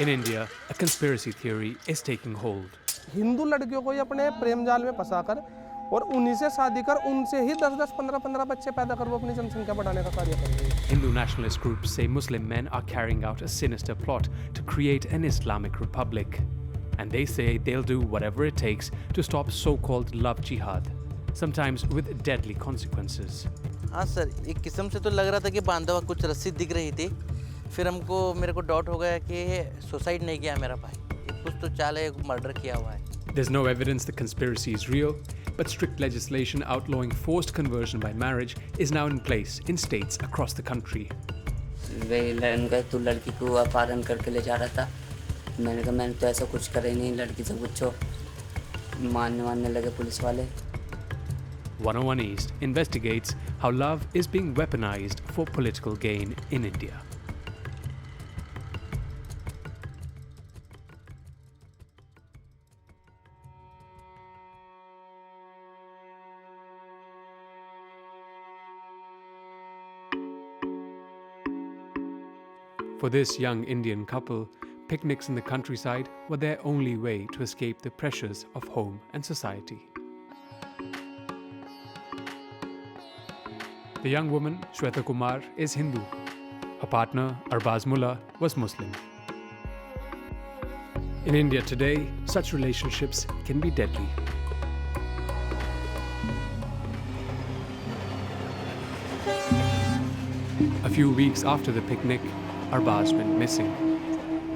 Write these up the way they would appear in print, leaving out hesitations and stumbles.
In India, a conspiracy theory is taking hold. Hindu लड़कियों को ही अपने प्रेम जाल में फंसाकर और उन्हीं से शादी कर उनसे ही 10-10, 15-15 बच्चे पैदा कर वो अपनी जनसंख्या बढ़ाने का कार्य कर रही है। Hindu nationalist groups say Muslim men are carrying out a sinister plot to create an Islamic republic. And they say they'll do whatever it takes to stop so-called love jihad, sometimes with deadly consequences. हाँ sir, एक किस्म से तो लग रहा था कि बांधा हुआ कुछ रस्सी दिख रही थी। फिर मेरे को डाउट हो गया कि सुसाइड नहीं किया मेरा भाई, कुछ तो चाल है, मर्डर किया हुआ है। There's no evidence the conspiracy is real, but strict legislation outlawing forced conversion by marriage is now in place in states across the country. वे तो लड़की को अपहरण करके ले जा रहा था। मैंने कहा मैंने तो ऐसा कुछ करा ही नहीं, लड़की से पूछो। मानने लगे पुलिस वाले। 101 East investigates how love is being weaponized for political gain in India. For this young Indian couple, picnics in the countryside were their only way to escape the pressures of home and society. The young woman, Shweta Kumar, is Hindu. Her partner, Arbaz Mullah, was Muslim. In India today, such relationships can be deadly. A few weeks after the picnic, Arbaz went missing.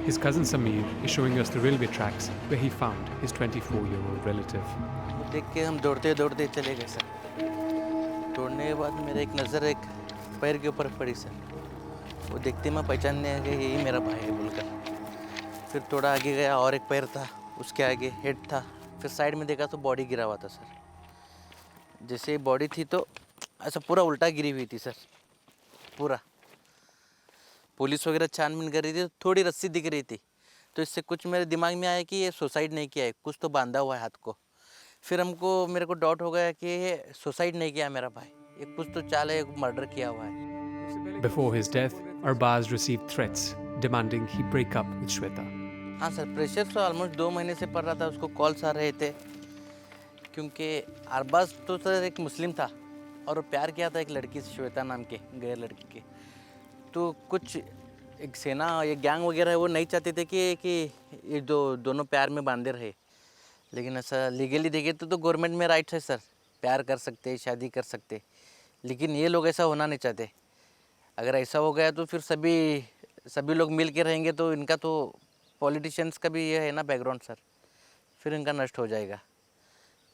His cousin Sameer is showing us the railway tracks where he found his 24-year-old relative. देख के हम दौड़ते दौड़ते चले गए sir. दौड़ने के बाद मेरे एक नज़र एक पैर के ऊपर पड़ी सर। वो देखते मैं पहचानने आ गया यही मेरा भाई है बोलकर। फिर थोड़ा आगे गया और एक पैर था, उसके आगे हेड था। फिर साइड में देखा तो बॉडी गिरा हुआ था सर। जैसे बॉडी थी तो ऐसा पूरा उल्टा गिरी हुई थी सर, पूरा। पुलिस वगैरह छानबीन कर रही थी तो थोड़ी रस्सी दिख रही थी, तो इससे कुछ मेरे दिमाग में आया कि ये सुसाइड नहीं किया है, कुछ तो बांधा हुआ है हाथ को। फिर मेरे को डाउट हो गया कि ये सुसाइड नहीं किया मेरा भाई, ये कुछ तो चाल है, मर्डर किया हुआ है। Before his death, Arbaz received threats demanding he break up with Shweta. हाँ सर, प्रेशर तो ऑलमोस्ट 2 महीने से पड़ रहा था, उसको कॉल्स आ रहे थे। क्योंकि अरबाज तो सर एक मुस्लिम था और वो प्यार किया था एक लड़की से, श्वेता नाम के, गैर लड़की के। तो कुछ एक सेना या गैंग वगैरह वो नहीं चाहते थे कि ये दोनों प्यार में बांधे रहे। लेकिन ऐसा लीगली देखे तो गवर्नमेंट में राइट्स है सर, प्यार कर सकते, शादी कर सकते। लेकिन ये लोग ऐसा होना नहीं चाहते। अगर ऐसा हो गया तो फिर सभी लोग मिल के रहेंगे तो इनका तो पॉलिटिशियंस का भी ये है ना बैकग्राउंड सर, फिर इनका नष्ट हो जाएगा।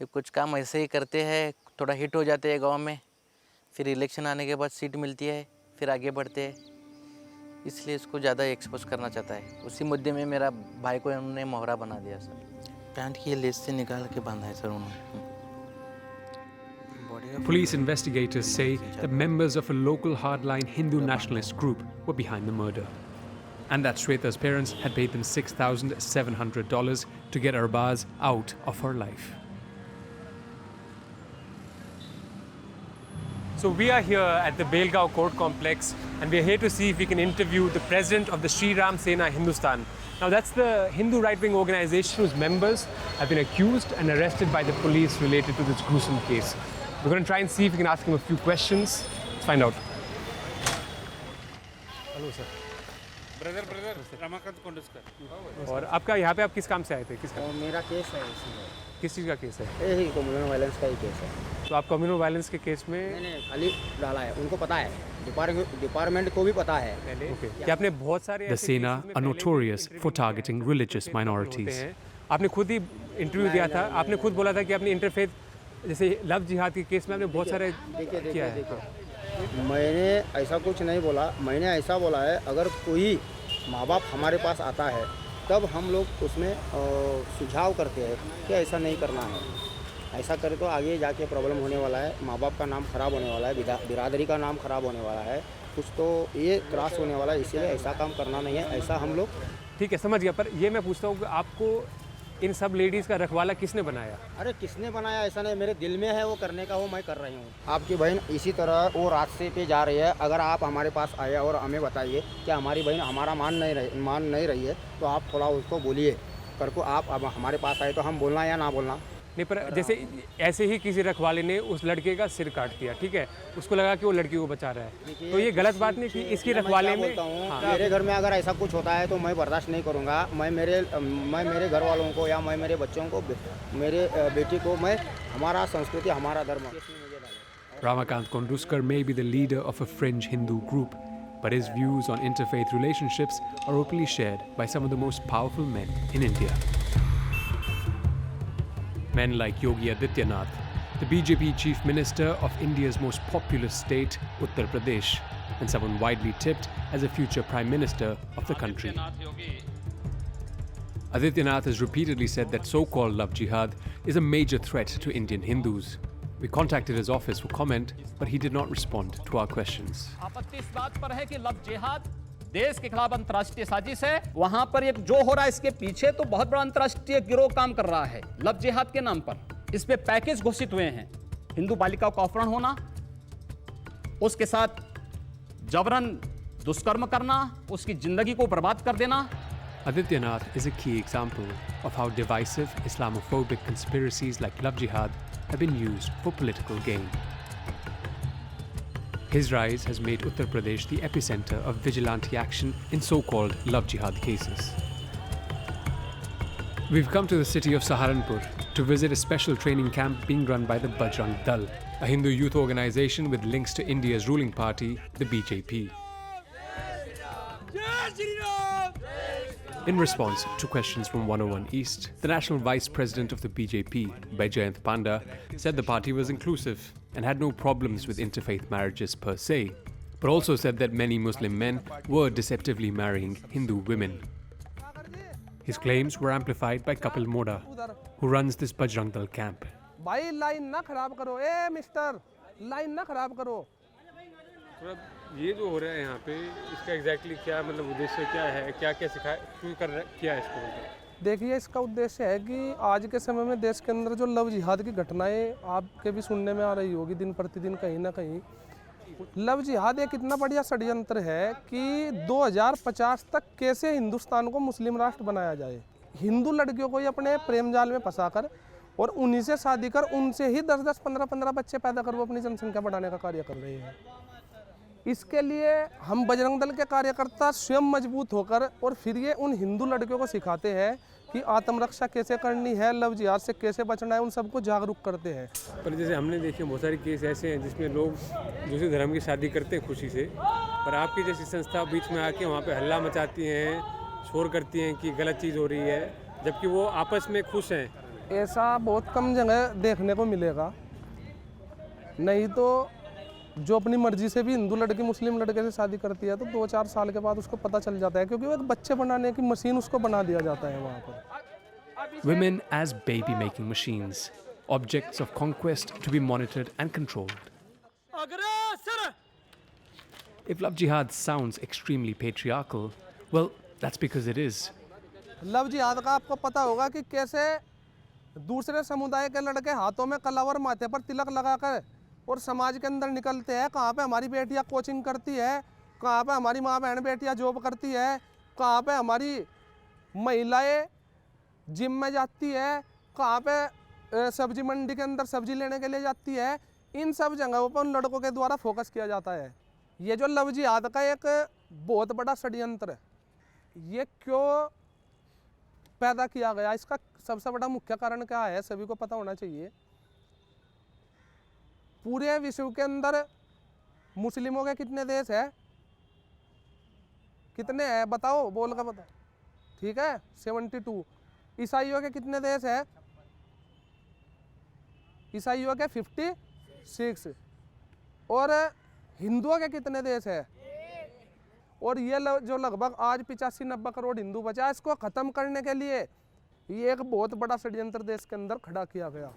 ये कुछ काम ऐसे ही करते हैं, थोड़ा हिट हो जाते हैं गांव में, फिर इलेक्शन आने के बाद सीट मिलती है, फिर आगे बढ़ते हैं। इसलिए इसको ज़्यादा एक्सपोज करना चाहता है। उसी मुद्दे में मेरा भाई को उन्होंने मोहरा बना दिया सर। पैंट की लेस से निकाल के बांधा है सर उन्होंने। Police investigators say that members of a local hardline Hindu nationalist group were behind the murder, and that Shweta's parents had paid them $6,700 to get Arbaz out of her life. So we are here at the Belgaum Court Complex, and we are here to see if we can interview the president of the Sri Ram Sena Hindustan. Now that's the Hindu right-wing organization whose members have been accused and arrested by the police related to this gruesome case. We're going to try and see if we can ask him a few questions. Let's find out. Hello, sir. Brother Ramakant Kondaskar. और आपका यहाँ पे आप किस काम से आए थे? किस काम? मेरा केस है इसमें। किस चीज़ का केस है? यही कम्युनल वायलेंस का ही केस है। तो आप कम्युनल वायलेंस के केस में मैंने खाली डाला है, उनको पता है, डिपार्टमेंट को भी पता है। कि आपने बहुत सारे The Sena are notorious for targeting religious minorities. आपने खुद ही इंटरव्यू दिया था, आपने खुद बोला था कि आपने इंटरफेथ जैसे लव जिहाद के केस में आपने बहुत सारे किया है। मैंने ऐसा कुछ नहीं बोला, मैंने ऐसा बोला है अगर कोई माँ बाप हमारे पास आता है तब हम लोग उसमें सुझाव करते हैं कि ऐसा नहीं करना है, ऐसा करे तो आगे जाके प्रॉब्लम होने वाला है, माँ बाप का नाम ख़राब होने वाला है, बिरादरी का नाम ख़राब होने वाला है, कुछ तो ये त्रास होने वाला है, इसीलिए ऐसा काम करना नहीं है, ऐसा हम लोग। ठीक है, समझ गया। पर ये मैं पूछता हूँ कि आपको इन सब लेडीज़ का रखवाला किसने बनाया? अरे किसने बनाया ऐसा नहीं, मेरे दिल में है वो करने का, वो मैं कर रही हूँ। आपकी बहन इसी तरह वो रास्ते पे जा रही है, अगर आप हमारे पास आए और हमें बताइए कि हमारी बहन हमारा मान नहीं रही है तो आप थोड़ा उसको बोलिए करको, आप अब हमारे पास आए तो हम बोलना या ना बोलना। नहीं, पर जैसे ऐसे ही किसी रखवाले ने उस लड़के का सिर काट दिया, ठीक है, उसको लगा कि वो लड़की को बचा रहा है, तो ये गलत बात नहीं कि इसकी रखवाले में। हाँ। मेरे घर में अगर ऐसा कुछ होता है तो मैं बर्दाश्त नहीं करूँगा। मैं मेरे घर वालों को या मैं मेरे बच्चों को, मेरे बेटी को, मैं हमारा संस्कृति हमारा धर्म। Ramakant Konduskar may be the leader of a fringe Hindu group, but his views on interfaith relationships are openly shared by some of the most powerful men in India. Men like Yogi Adityanath, the BJP chief minister of India's most populous state, Uttar Pradesh, and someone widely tipped as a future prime minister of the country. Adityanath has repeatedly said that so-called love jihad is a major threat to Indian Hindus. We contacted his office for comment, but he did not respond to our questions. आपत्ति इस बात पर है कि love जिहाद देश के खिलाफ अंतर्राष्ट्रीय साजिश है। वहां पर एक जो हो रहा है इसके पीछे तो बहुत बड़ा अंतर्राष्ट्रीय गिरोह काम कर रहा है लव जिहाद के नाम पर। इस पे पैकेज घोषित हुए हैं, हिंदू बालिकाओं का अपहरण होना, उसके साथ जबरन दुष्कर्म करना, उसकी जिंदगी को बर्बाद कर देना। Adityanath is a key example of how divisive Islamophobic conspiracies like love jihad have been used for political gain. His rise has made Uttar Pradesh the epicenter of vigilante action in so-called love jihad cases. We've come to the city of Saharanpur to visit a special training camp being run by the Bajrang Dal, a Hindu youth organization with links to India's ruling party, the BJP. In response to questions from 101 East, the National Vice President of the BJP, Baijayant Panda, said the party was inclusive and had no problems with interfaith marriages per se, but also said that many Muslim men were deceptively marrying Hindu women. His claims were amplified by Kapil Moda, who runs this Bajrang Dal camp. भाई line ना खराब करो, ए mister line ना खराब करो। ये जो हो रहा है यहाँ पे, इसका एग्जैक्टली क्या मतलब उद्देश्य क्या है, क्या क्या सिखाया, क्यों कर रहा है, क्या है इसको? देखिए, इसका उद्देश्य है कि आज के समय में देश के अंदर जो लव जिहाद की घटनाएं आपके भी सुनने में आ रही होगी दिन प्रतिदिन कहीं ना कहीं। लव जिहाद एक इतना बढ़िया षड्यंत्र है कि 2050 तक कैसे हिंदुस्तान को मुस्लिम राष्ट्र बनाया जाए। हिंदू लड़कियों को ही अपने प्रेम जाल में फंसाकर और उन्हीं से शादी कर उनसे ही 10-10, 15-15 बच्चे पैदा कर वो अपनी जनसंख्या बढ़ाने का कार्य कर रहे हैं। इसके लिए हम बजरंग दल के कार्यकर्ता स्वयं मजबूत होकर और फिर ये उन हिंदू लड़कियों को सिखाते हैं कि आत्मरक्षा कैसे करनी है, लव जिहाद से कैसे बचना है, उन सबको जागरूक करते हैं। पर जैसे हमने देखे बहुत सारे केस ऐसे हैं जिसमें लोग दूसरे धर्म की शादी करते हैं खुशी से, पर आपकी जैसी संस्था बीच में आके वहाँ पे हल्ला मचाती हैं, शोर करती हैं कि गलत चीज़ हो रही है, जबकि वो आपस में खुश हैं। ऐसा बहुत कम जगह देखने को मिलेगा, नहीं तो जो अपनी मर्जी से भी हिंदू लड़की मुस्लिम लड़के से शादी करती है तो 2-4 साल के बाद उसको पता चल जाता है, क्योंकि वो एक बच्चे बनाने की मशीन उसको बना दिया जाता है वहाँ पर। Women as baby-making machines, objects of conquest to be monitored and controlled. If love jihad sounds extremely patriarchal, well, that's because it is. Love जिहाद का आपको पता होगा कि कैसे दूसरे समुदाय के लड़के हाथों में कलावर माथे पर तिलक लगाकर और समाज के अंदर निकलते हैं। कहाँ पे हमारी बेटियाँ कोचिंग करती है, कहाँ पे हमारी माँ बहन बेटियाँ जॉब करती है, कहाँ पे हमारी महिलाएं जिम में जाती है, कहाँ पे सब्जी मंडी के अंदर सब्जी लेने के लिए जाती है। इन सब जगहों पर उन लड़कों के द्वारा फोकस किया जाता है। ये जो लव जिहाद का एक बहुत बड़ा षड्यंत्र है, ये क्यों पैदा किया गया, इसका सबसे बड़ा मुख्य कारण क्या है सभी को पता होना चाहिए। पूरे विश्व के अंदर मुस्लिमों के कितने देश है, कितने हैं बताओ, बोल कर बताओ। ठीक है, 72। ईसाइयों के कितने देश है? ईसाइयों के 56। और हिंदुओं के कितने देश है? और ये जो लगभग आज 85-90 करोड़ हिंदू बचा, इसको ख़त्म करने के लिए ये एक बहुत बड़ा षड्यंत्र देश के अंदर खड़ा किया गया।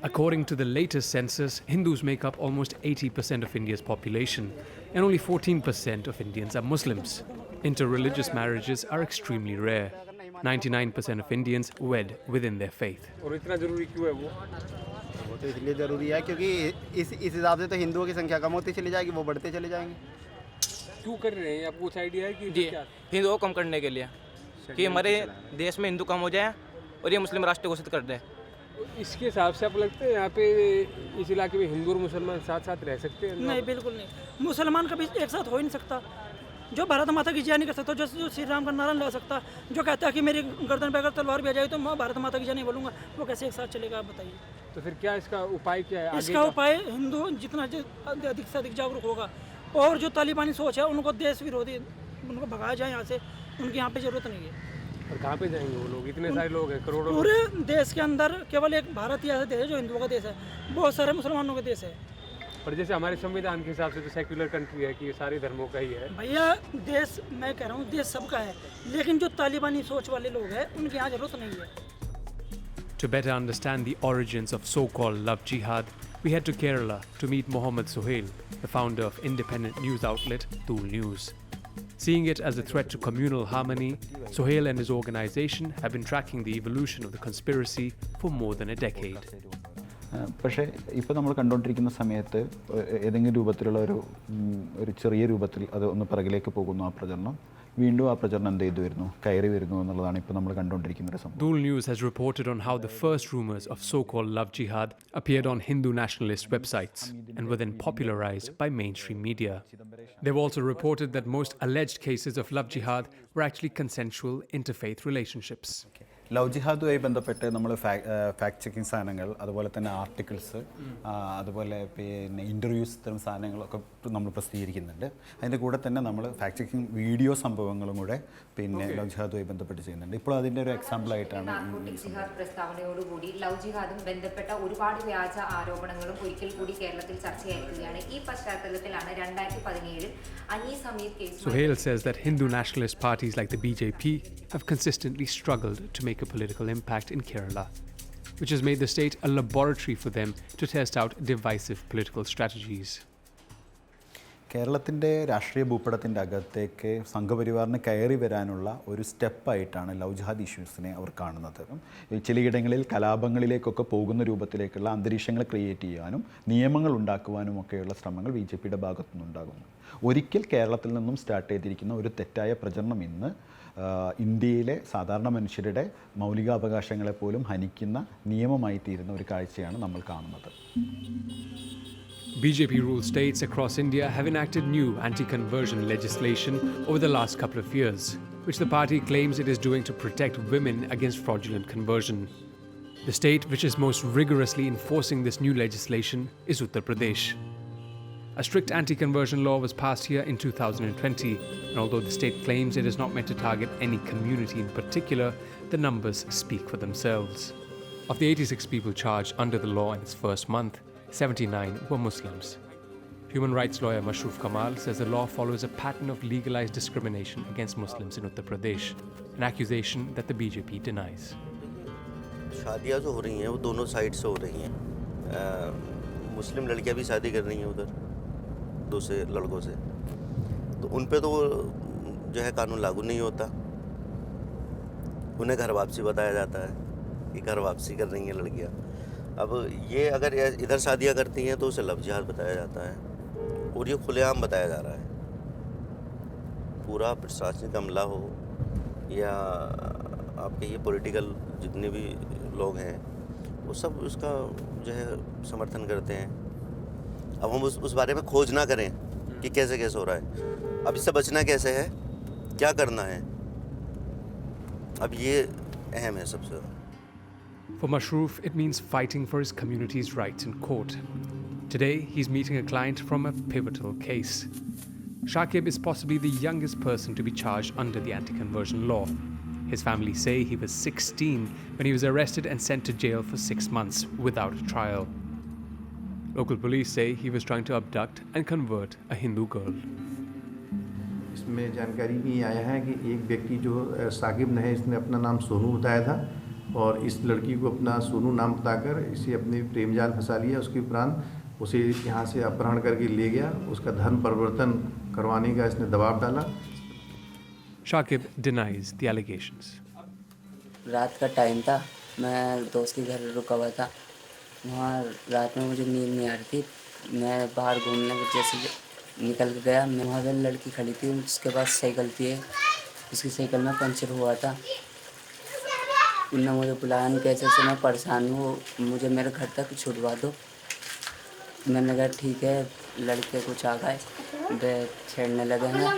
According to the latest census, Hindus make up almost 80% of India's population, and only 14% of Indians are Muslims. Interreligious marriages are extremely rare. 99% of Indians wed within their faith. और इतना ज़रूरी क्यों है वो? वो तो इसलिए ज़रूरी है क्योंकि इस हिसाब से तो हिंदुओं की संख्या कम होती चली जाएगी, वो बढ़ते चले जाएंगे। क्यों कर रहे हैं? आपको कुछ आइडिया है कि जी क्या? हिंदुओं को कम करने के लिए कि हमारे देश में हिंदू कम हो जाए और ये मुस्लिम राष्ट्र घोषित कर दें। इसके हिसाब से आपको लगता है यहाँ पे इस इलाके में हिंदू और मुसलमान साथ साथ रह सकते हैं? नहीं, बिल्कुल नहीं। मुसलमान कभी एक साथ हो ही नहीं सकता। जो भारत माता की जय नहीं कर सकता, जो श्री राम का नारा नहीं लगा सकता, जो कहता है कि मेरी गर्दन पे अगर तलवार भी आ जाए तो मैं भारत माता की जय नहीं बोलूँगा, वो कैसे एक साथ चलेगा आप बताइए। तो फिर क्या इसका उपाय क्या है? इसका उपाय हिंदू जितना अधिक से अधिक जागरूक होगा और जो तालिबानी सोच है उनको देश विरोधी उनको भगाया जाए यहाँ से, उनकी यहाँ पे ज़रूरत नहीं है। और कहाँ पे जाएंगे वो लोग? इतने सारे लोग हैं, करोड़ों लोग। पूरे देश के अंदर केवल एक भारत ही ऐसा देश है जो हिंदुओं का देश है, बहुत सारे मुसलमानों का देश है। पर जैसे हमारे संविधान के हिसाब से तो सेक्युलर कंट्री है कि ये सारे धर्मों का ही है। भैया देश, मैं कह रहा हूँ देश सबका है, लेकिन जो तालिबानी सोच वाले लोग हैं उनकी यहाँ जरूरत नहीं है। To better understand the origins of so-called love jihad, we head to Kerala to meet Mohammed Sohail, the founder of independent news outlet Tool News. Seeing it as a threat to communal harmony, Sohail and his organization have been tracking the evolution of the conspiracy for more than a decade. പക്ഷേ ഇപ്പോൾ നമ്മൾ കണ്ടുകൊണ്ടിരിക്കുന്ന സമയത്ത് ഏതെങ്കിലും രൂപത്തിലുള്ള ഒരു ചെറിയ രൂപത്തിൽ അത് ഒന്ന് പിറകിലേക്ക് പോകുന്നു ആ പ്രചരണം, വീണ്ടും ആ പ്രചരണം എന്ത് ചെയ്തു വരുന്നു, കയറി വരുന്നു എന്നുള്ളതാണ് ഇപ്പോൾ നമ്മൾ കണ്ടുകൊണ്ടിരിക്കുന്ന ഒരു സംഭവം. Tool News has reported on how the first rumors of so-called love jihad appeared on Hindu nationalist websites and were then popularized by mainstream media. They've also reported that most alleged cases of love jihad were actually consensual interfaith relationships. Love ജിഹാദുമായി ബന്ധപ്പെട്ട് നമ്മൾ fact checking സാധനങ്ങൾ, അതുപോലെ തന്നെ articles, അതുപോലെ പിന്നെ interviews, ഇത്തരം സാധനങ്ങളൊക്കെ നമ്മൾ പ്രസിദ്ധീകരിക്കുന്നുണ്ട്. അതിൻ്റെ കൂടെ തന്നെ നമ്മൾ ഫാക്ട് ചെക്കിംഗ് വീഡിയോ സംഭവങ്ങളും കൂടെ പിന്നെ ലവ് ജിഹാദുമായി ബന്ധപ്പെട്ട് ചെയ്യുന്നുണ്ട്. ഇപ്പോൾ അതിൻ്റെ ഒരു എക്സാമ്പിളായിട്ടാണ് ജിഹാദ് പ്രസ്താവനയോടുകൂടി ലവ് ജിഹാദും ബന്ധപ്പെട്ട ഒരുപാട് വ്യാജ ആരോപണങ്ങളും ഒരിക്കൽ കൂടി കേരളത്തിൽ ചർച്ചയായിരിക്കുകയാണ്. ഈ പശ്ചാത്തലത്തിലാണ് 2017 Anees Hameed case. Sohail says that Hindu nationalist parties like the BJP have consistently struggled to make a political impact in Kerala, which has made the state a laboratory for them to test out divisive political strategies. കേരളത്തിൻ്റെ രാഷ്ട്രീയ ഭൂപടത്തിൻ്റെ അകത്തേക്ക് സംഘപരിവാറിന് കയറി വരാനുള്ള ഒരു സ്റ്റെപ്പായിട്ടാണ് love ജിഹാദ് ഇഷ്യൂസിനെ അവർ കാണുന്നത്. ചിലയിടങ്ങളിൽ കലാപങ്ങളിലേക്കൊക്കെ പോകുന്ന രൂപത്തിലേക്കുള്ള അന്തരീക്ഷങ്ങൾ create ചെയ്യാനും നിയമങ്ങൾ ഉണ്ടാക്കുവാനും ഒക്കെയുള്ള ശ്രമങ്ങൾ BJPയുടെ ഭാഗത്തു നിന്നുണ്ടാകുന്നു. ഒരിക്കൽ കേരളത്തിൽ നിന്നും സ്റ്റാർട്ട് ചെയ്തിരിക്കുന്ന ഒരു തെറ്റായ പ്രചരണം ഇന്ന് ഇന്ത്യയിലെ സാധാരണ മനുഷ്യരുടെ മൗലികാവകാശങ്ങളെ പോലും ഹനിക്കുന്ന നിയമമായി തീരുന്ന ഒരു കാഴ്ചയാണ് നമ്മൾ കാണുന്നത്. BJP-ruled states across India have enacted new anti-conversion legislation over the last couple of years, which the party claims it is doing to protect women against fraudulent conversion. The state which is most rigorously enforcing this new legislation is Uttar Pradesh. A strict anti-conversion law was passed here in 2020, and although the state claims it is not meant to target any community in particular, the numbers speak for themselves. Of the 86 people charged under the law in its first month, 79 were Muslims. Human rights lawyer Mashroof Kamal says the law follows a pattern of legalized discrimination against Muslims in Uttar Pradesh, an accusation that the BJP denies. शादियाँ जो हो रही हैं वो दोनों side से हो रही हैं. मुस्लिम लड़कियाँ भी शादी कर रही हैं उधर दूसरे लड़कों से, तो उन पे तो जो है कानून लागू नहीं होता. उन्हें घर वापसी बताया जाता है कि घर वापसी कर रही हैं लड़कियाँ. अब ये अगर इधर शादियाँ करती हैं तो उसे लव जिहाद बताया जाता है और ये खुलेआम बताया जा रहा है. पूरा प्रशासनिक अमला हो या आपके ये पॉलिटिकल जितने भी लोग हैं वो सब उसका जो है समर्थन करते हैं. अब हम उस बारे में खोज ना करें कि कैसे कैसे हो रहा है. अब इससे बचना कैसे है, क्या करना है, अब ये अहम है सबसे ज़्यादा. For Mashroof, it means fighting for his community's rights in court. Today, he's meeting a client from a pivotal case. Shakib is possibly the youngest person to be charged under the anti-conversion law. His family say he was 16 when he was arrested and sent to jail for 6 months without a trial. Local police say he was trying to abduct and convert a Hindu girl. इसमें जानकारी भी आया है कि एक व्यक्ति जो साकिब ने है, इसने अपना नाम सोनू बताया था और इस लड़की को अपना सोनू नाम बताकर इसे अपने प्रेम जाल फंसा लिया. उसके उपरांत उसे यहाँ से अपहरण करके ले गया. उसका धर्म परिवर्तन करवाने का इसने दबाव डाला. Shakib denies the allegations. रात का टाइम था, मैं दोस्त के घर रुका हुआ था। वहाँ रात में मुझे नींद नहीं आ रही थी। मैं बाहर घूमने के जैसे निकल के गया, मैं वहाँ पे लड़की खड़ी थी, उसके पास साइकिल थी, उसकी साइकिल में पंचर हुआ था। उन्होंने मुझे बुलाया, कैसे से मैं परेशान हूँ, मुझे मेरे घर तक छुड़वा दो। मैंने कहा ठीक है। लड़के कुछ आ गए, वे छेड़ने लगे हैं।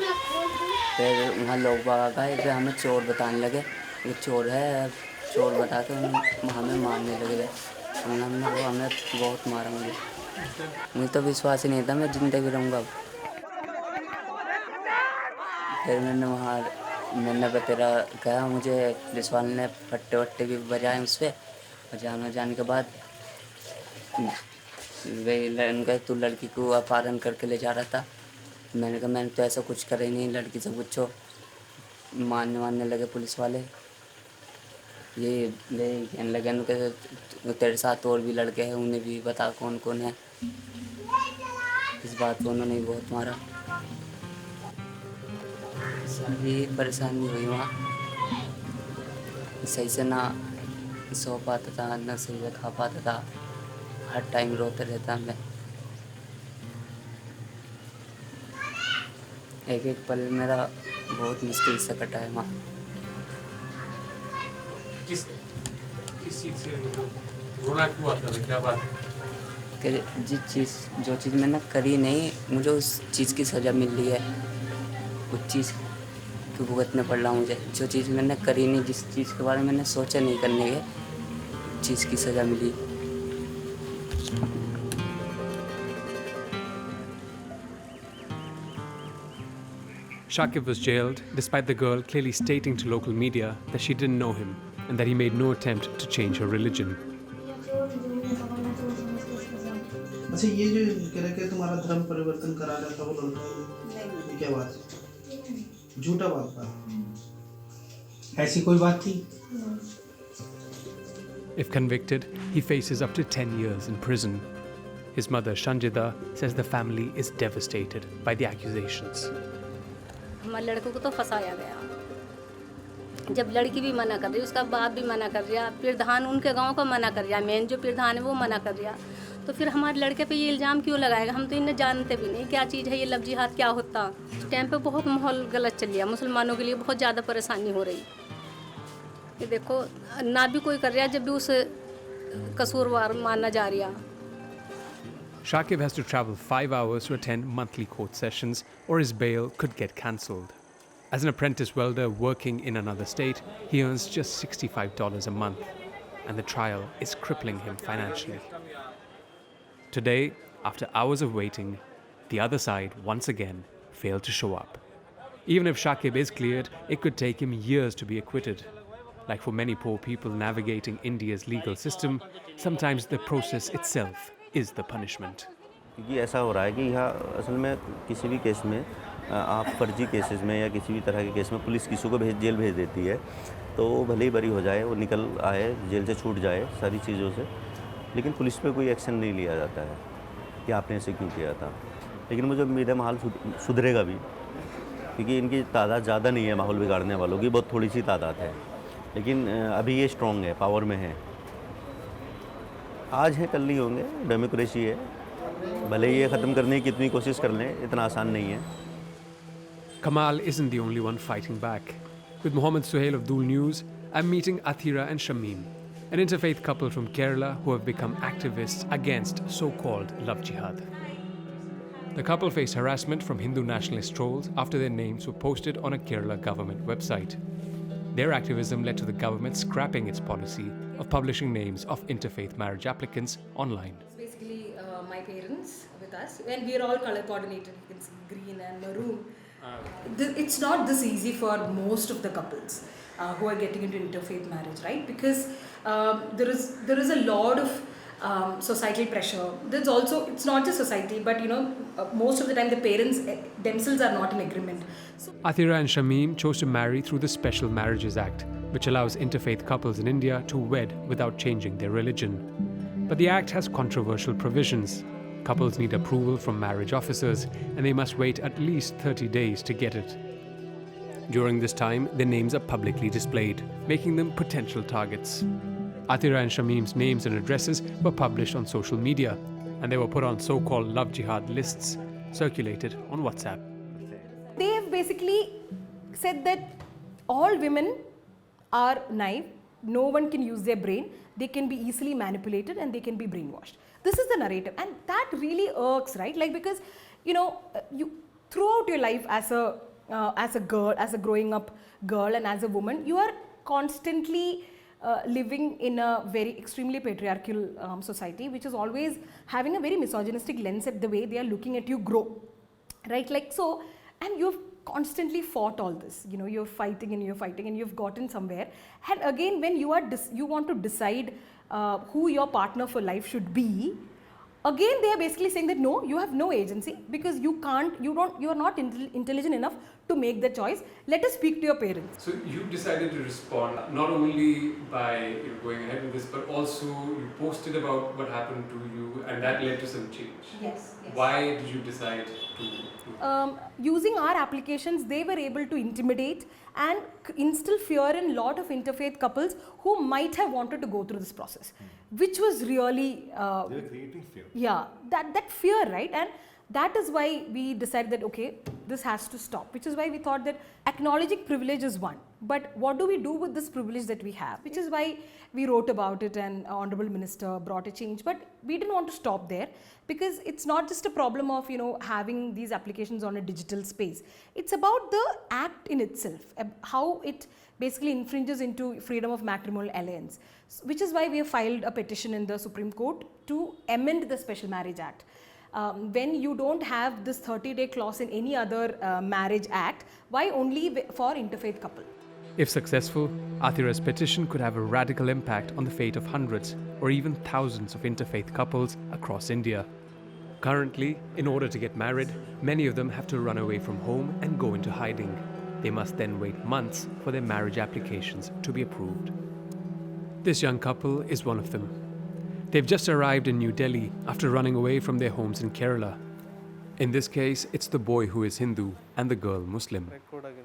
फिर वहाँ लोग बाग आ गए, वे हमें चोर बताने लगे, ये चोर है, चोर बता के हमें मारने लगे। हमने वो हमें बहुत मारा। मुझे तो विश्वास ही नहीं था मैं ज़िंदगी रहूँगा। फिर मैंने बतेरा कहा, मुझे पुलिस वाले ने फट्टे वट्टे भी बजाए उस पर। जाने के बाद वे उनका तू लड़की को अपहरण करके ले जा रहा था। मैंने कहा मैंने तो ऐसा कुछ करा ही नहीं, लड़की से पूछो। मारने लगे पुलिस वाले। ये कहने लगे उनके तेरे साथ और भी लड़के हैं, उन्हें भी बता कौन कौन है। इस बात को उन्होंने बहुत मारा। सारी परेशानी हुई वहाँ। सही से ना सो पाता था, ना सही से खा पाता था, हर टाइम रोते रहता मैं। एक एक पल मेरा बहुत मुश्किल से कटा है वहाँ। किस चीज़ से रोना क्यों आता था, क्या बात? कि जो चीज़ मैंने करी नहीं, मुझे उस चीज़ की सज़ा मिल रही है। उस चीज़ को भुगतने पड़ रहा मुझे। जो चीज़ मैंने करी नहीं, जिस चीज़ के बारे में मैंने सोचा नहीं करने के, चीज़ की सज़ा मिली। Shakib was jailed despite the girl clearly stating to local media that she didn't know him and that he made no attempt to change her religion. अच्छा, ये जो कह रहे कि तुम्हारा धर्म परिवर्तन करा रहा था वो लड़का, ये क्या बात है? झूठा बात था, ऐसी कोई बात थी? If convicted, he faces up to 10 years in prison. His mother, Shanjida, says the family is devastated by the accusations. हमारे लड़कों को तो फंसाया गया। जब लड़की भी मना कर रही, उसका बाप भी मना कर रहा, प्रधान उनके गांव का मना कर रहा, मेन जो प्रधान है वो मना कर रहा, तो फिर हमारे लड़के पे ये इल्ज़ाम क्यों लगाएगा? हम तो इन्हें जानते भी नहीं क्या चीज़ है ये लव जिहाद क्या होता। उस टाइम पे बहुत माहौल गलत चल रहा, मुसलमानों के लिए बहुत ज़्यादा परेशानी हो रही। ये देखो ना भी कोई कर रहा, जब भी उस कसूरवार माना जा रहा। Shakib has to travel 5 hours to attend monthly court sessions or his bail could get cancelled. As an apprentice welder working in another state, he earns just $65 a month, and the trial is crippling him financially. Today, after hours of waiting, the other side once again failed to show up. Even if Shakib is cleared, it could take him years to be acquitted. Like for many poor people navigating India's legal system, sometimes the process itself is the punishment. क्योंकि ऐसा हो रहा है कि यहाँ असल में किसी भी केस में आप फर्जी केसेस में या किसी भी तरह के केस में पुलिस किसी को जेल भेज देती है, तो वो भले ही बरी हो जाए, वो निकल आए, जेल से छूट जाए सारी चीज़ों से, लेकिन पुलिस पे कोई एक्शन नहीं लिया जाता है कि आपने ऐसे क्यों किया था। लेकिन मुझे उम्मीद है माहौल सुधरेगा भी, क्योंकि इनकी तादाद ज़्यादा नहीं है, माहौल बिगाड़ने वालों की बहुत थोड़ी सी तादाद है, लेकिन अभी ये स्ट्रॉन्ग है, पावर में है। आज है कल नहीं होंगे, डेमोक्रेसी है, भले ये ख़त्म करने की कितनी कोशिश कर लें, इतना आसान नहीं है। Kamal isn't the only one fighting back. With Mohammed Suhail of Dhul News, I'm meeting Athira and Shamim, an interfaith couple from Kerala who have become activists against so-called love jihad. The couple face harassment from Hindu nationalist trolls after their names were posted on a Kerala government website. Their activism led to the government scrapping its policy of publishing names of interfaith marriage applicants online. Basically, my parents with us, and we are all color coordinated. You can see green and maroon. It's not this easy for most of the couples who are getting into interfaith marriage, right? Because there is a lot of societal pressure. There's also, it's not just society, but most of the time the parents themselves are not in agreement. So Athira and Shamim chose to marry through the Special Marriages Act, which allows interfaith couples in India to wed without changing their religion. But the act has controversial provisions. Couples need approval from marriage officers, and they must wait at least 30 days to get it. During this time, their names are publicly displayed, making them potential targets. Atira and Shamim's names and addresses were published on social media, and they were put on so-called love jihad lists circulated on WhatsApp. They have basically said that all women are naive, no one can use their brain, they can be easily manipulated and they can be brainwashed. This is the narrative, and that really irks, right? Like, because you throughout your life as a girl, as a growing up girl and as a woman, you are constantly living in a very extremely patriarchal society, which is always having a very misogynistic lens at the way they are looking at you grow, right? Like, so, and you've constantly fought all this, you're fighting and you've gotten somewhere. And again, when you want to decide who your partner for life should be, again they are basically saying that no, you have no agency because you are not intelligent enough to make the choice. Let us speak to your parents. So you decided to respond not only by going ahead with this, but also you posted about what happened to you, and that led to some change. Yes. Why did you decide to? Using our applications, they were able to intimidate and instill fear in a lot of interfaith couples who might have wanted to go through this process, which was really they were creating fear. Yeah, that fear, right? And that is why we decided that okay, this has to stop, which is why we thought that acknowledging privilege is one, but what do we do with this privilege that we have, which is why we wrote about it and Honorable Minister brought a change. But we didn't want to stop there, because it's not just a problem of having these applications on a digital space. It's about the act in itself, how it basically infringes into freedom of matrimonial alliance, which is why we have filed a petition in the Supreme Court to amend the Special Marriage Act. When you don't have this 30-day clause in any other marriage act, why only for interfaith couple? If successful, Atira's petition could have a radical impact on the fate of hundreds or even thousands of interfaith couples across India. Currently, in order to get married, many of them have to run away from home and go into hiding. They must then wait months for their marriage applications to be approved. This young couple is one of them. They've just arrived in New Delhi after running away from their homes in Kerala. In this case, it's the boy who is Hindu and the girl Muslim.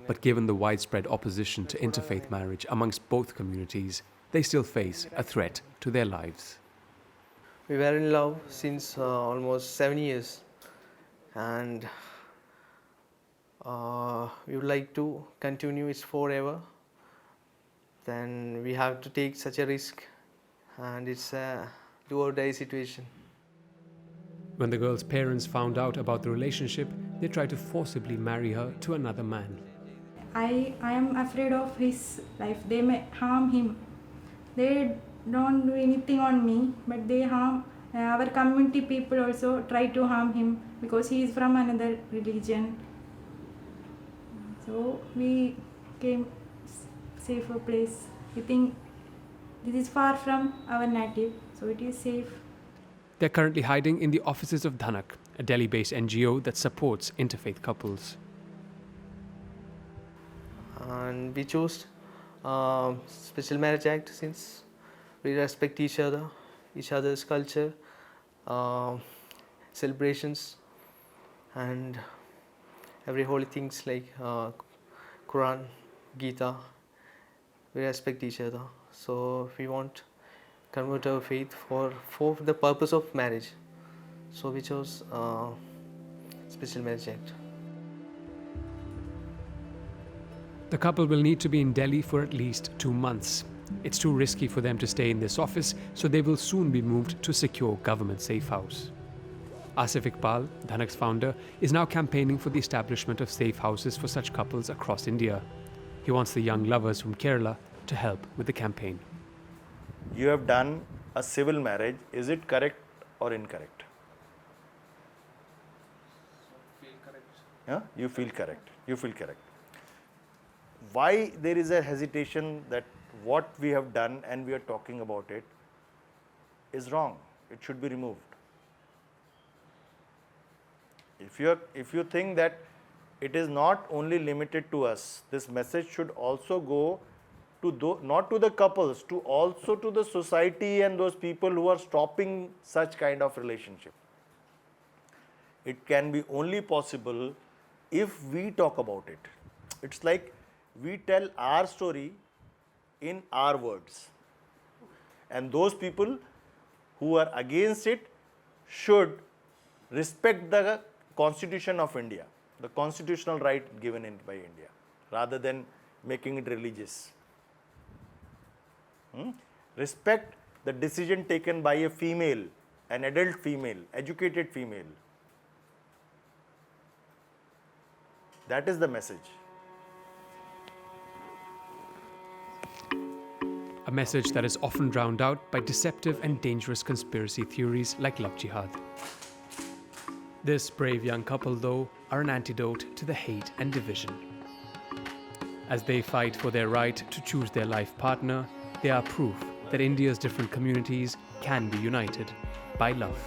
But given the widespread opposition to interfaith marriage amongst both communities, they still face a threat to their lives. We were in love since almost 7 years, and we would like to continue it forever. Then we have to take such a risk, and it's a do or die situation. When the girl's parents found out about the relationship, they tried to forcibly marry her to another man. I am afraid of his life. They may harm him. They don't do anything on me, but they harm our community people also try to harm him because he is from another religion. So we came safer place. We think this is far from our native, so it is safe. They're currently hiding in the offices of Dhanak, a Delhi-based NGO that supports interfaith couples. And we chose Special Marriage Act since we respect each other's culture, celebrations, and every holy things like Quran, Gita. We respect each other. So we want convert our faith for the purpose of marriage. So we chose Special Marriage Act. The couple will need to be in Delhi for at least 2 months. It's too risky for them to stay in this office, so they will soon be moved to a secure government safe house. Asif Iqbal, Dhanak's founder, is now campaigning for the establishment of safe houses for such couples across India. He wants the young lovers from Kerala to help with the campaign. You have done a civil marriage. Is it correct or incorrect? You feel correct. You feel correct. Why there is a hesitation that what we have done and we are talking about it is wrong? It should be removed. If you think that it is not only limited to us, this message should also go to not to the couples, to also to the society and those people who are stopping such kind of relationship. It can be only possible if we talk about it. It's like we tell our story in our words. And those people who are against it should respect the Constitution of India, the constitutional right given in by India, rather than making it religious. Respect the decision taken by a female, an adult female, educated female. That is the message. A message that is often drowned out by deceptive and dangerous conspiracy theories like love jihad. This brave young couple, though, are an antidote to the hate and division. As they fight for their right to choose their life partner, they are proof that India's different communities can be united by love.